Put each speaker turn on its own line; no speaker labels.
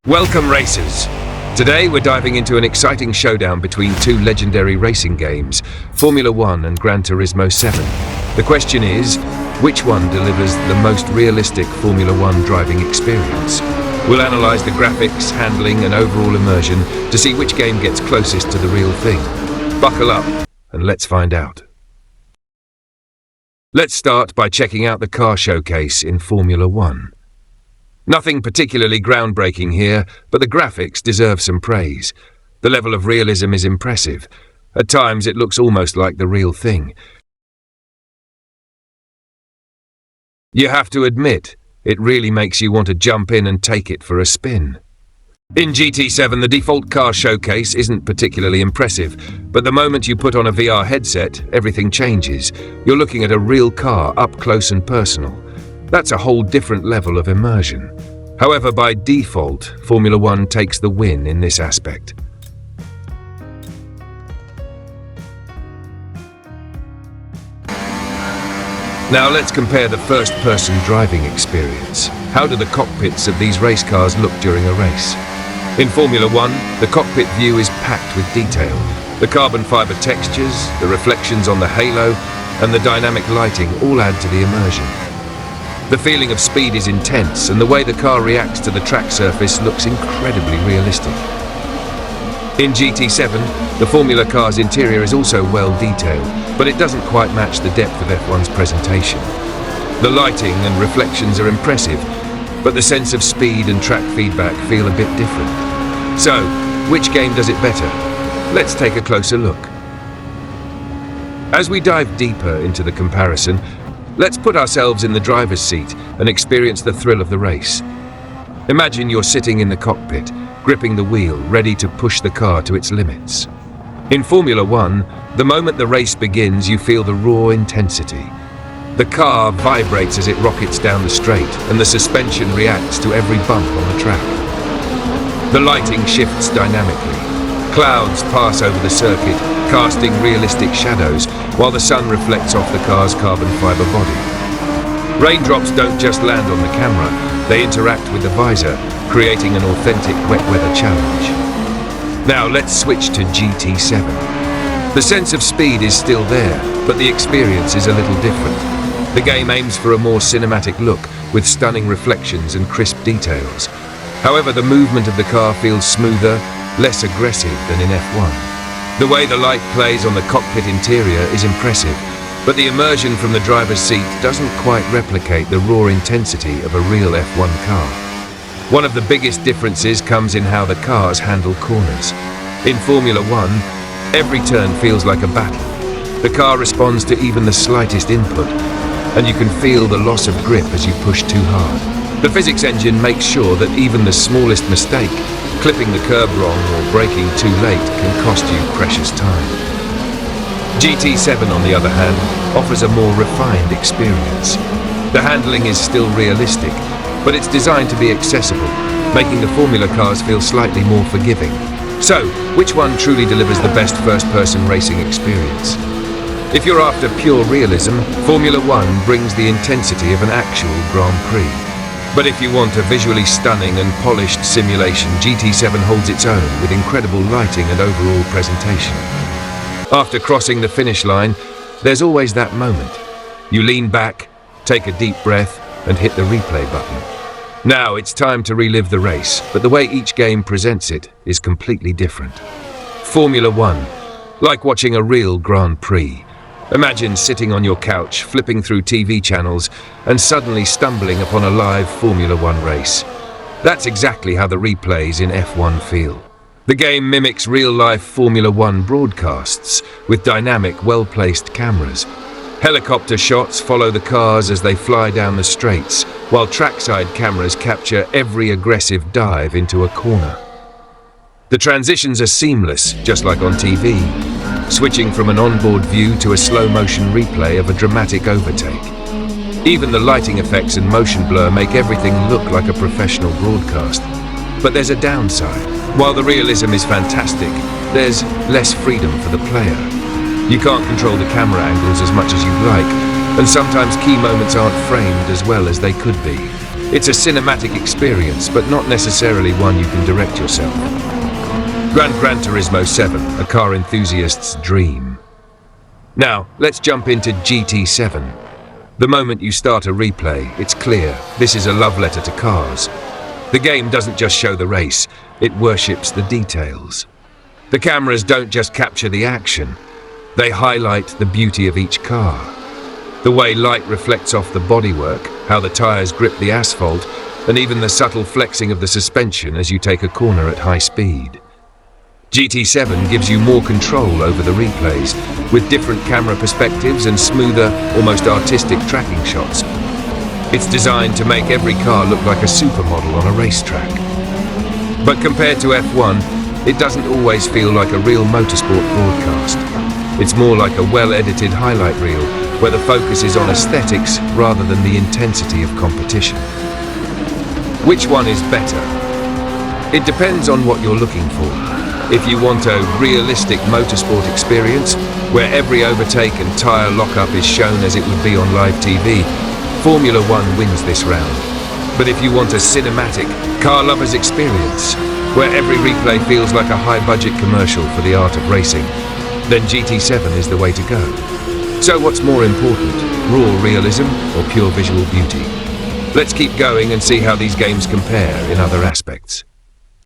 Welcome racers! Today we're diving into an exciting showdown between two legendary racing games, Formula 1 and Gran Turismo 7. The question is, which one delivers the most realistic Formula 1 driving experience? We'll analyze the graphics, handling and overall immersion to see which game gets closest to the real thing. Buckle up and let's find out. Let's start by checking out the car showcase in Formula 1. Nothing particularly groundbreaking here, but the graphics deserve some praise. The level of realism is impressive. At times it looks almost like the real thing. You have to admit, it really makes you want to jump in and take it for a spin. In GT7, the default car showcase isn't particularly impressive, but the moment you put on a VR headset, everything changes. You're looking at a real car up close and personal. That's a whole different level of immersion. However, by default, Formula 1 takes the win in this aspect. Now let's compare the first-person driving experience. How do the cockpits of these race cars look during a race? In Formula 1, the cockpit view is packed with detail. The carbon fiber textures, the reflections on the halo, and the dynamic lighting all add to the immersion. The feeling of speed is intense, and the way the car reacts to the track surface looks incredibly realistic. In GT7, the Formula car's interior is also well detailed, but it doesn't quite match the depth of F1's presentation. The lighting and reflections are impressive, but the sense of speed and track feedback feel a bit different. So, which game does it better? Let's take a closer look. As we dive deeper into the comparison, let's put ourselves in the driver's seat and experience the thrill of the race. Imagine you're sitting in the cockpit, gripping the wheel, ready to push the car to its limits. In Formula 1, the moment the race begins, you feel the raw intensity. The car vibrates as it rockets down the straight, and the suspension reacts to every bump on the track. The lighting shifts dynamically. Clouds pass over the circuit, casting realistic shadows, while the sun reflects off the car's carbon fiber body. Raindrops don't just land on the camera, they interact with the visor, creating an authentic wet weather challenge. Now let's switch to GT7. The sense of speed is still there, but the experience is a little different. The game aims for a more cinematic look, with stunning reflections and crisp details. However, the movement of the car feels smoother, less aggressive than in F1. The way the light plays on the cockpit interior is impressive, but the immersion from the driver's seat doesn't quite replicate the raw intensity of a real F1 car. One of the biggest differences comes in how the cars handle corners. In Formula 1, every turn feels like a battle. The car responds to even the slightest input, and you can feel the loss of grip as you push too hard. The physics engine makes sure that even the smallest mistake, clipping the curb wrong or braking too late, can cost you precious time. GT7, on the other hand, offers a more refined experience. The handling is still realistic, but it's designed to be accessible, making the Formula cars feel slightly more forgiving. So, which one truly delivers the best first-person racing experience? If you're after pure realism, Formula 1 brings the intensity of an actual Grand Prix. But if you want a visually stunning and polished simulation, GT7 holds its own with incredible lighting and overall presentation. After crossing the finish line, there's always that moment. You lean back, take a deep breath, and hit the replay button. Now it's time to relive the race, but the way each game presents it is completely different. Formula 1, like watching a real Grand Prix. Imagine sitting on your couch, flipping through TV channels, and suddenly stumbling upon a live Formula 1 race. That's exactly how the replays in F1 feel. The game mimics real-life Formula 1 broadcasts, with dynamic, well-placed cameras. Helicopter shots follow the cars as they fly down the straights, while trackside cameras capture every aggressive dive into a corner. The transitions are seamless, just like on TV, switching from an onboard view to a slow-motion replay of a dramatic overtake. Even the lighting effects and motion blur make everything look like a professional broadcast. But there's a downside. While the realism is fantastic, there's less freedom for the player. You can't control the camera angles as much as you'd like, and sometimes key moments aren't framed as well as they could be. It's a cinematic experience, but not necessarily one you can direct yourself. Gran Turismo 7, a car enthusiast's dream. Now, let's jump into GT7. The moment you start a replay, it's clear this is a love letter to cars. The game doesn't just show the race, it worships the details. The cameras don't just capture the action, they highlight the beauty of each car. The way light reflects off the bodywork, how the tires grip the asphalt, and even the subtle flexing of the suspension as you take a corner at high speed. GT7 gives you more control over the replays, with different camera perspectives and smoother, almost artistic tracking shots. It's designed to make every car look like a supermodel on a racetrack. But compared to F1, it doesn't always feel like a real motorsport broadcast. It's more like a well-edited highlight reel, where the focus is on aesthetics rather than the intensity of competition. Which one is better? It depends on what you're looking for. If you want a realistic motorsport experience, where every overtake and tyre lockup is shown as it would be on live TV, Formula One wins this round. But if you want a cinematic, car lover's experience, where every replay feels like a high-budget commercial for the art of racing, then GT7 is the way to go. So what's more important, raw realism or pure visual beauty? Let's keep going and see how these games compare in other aspects.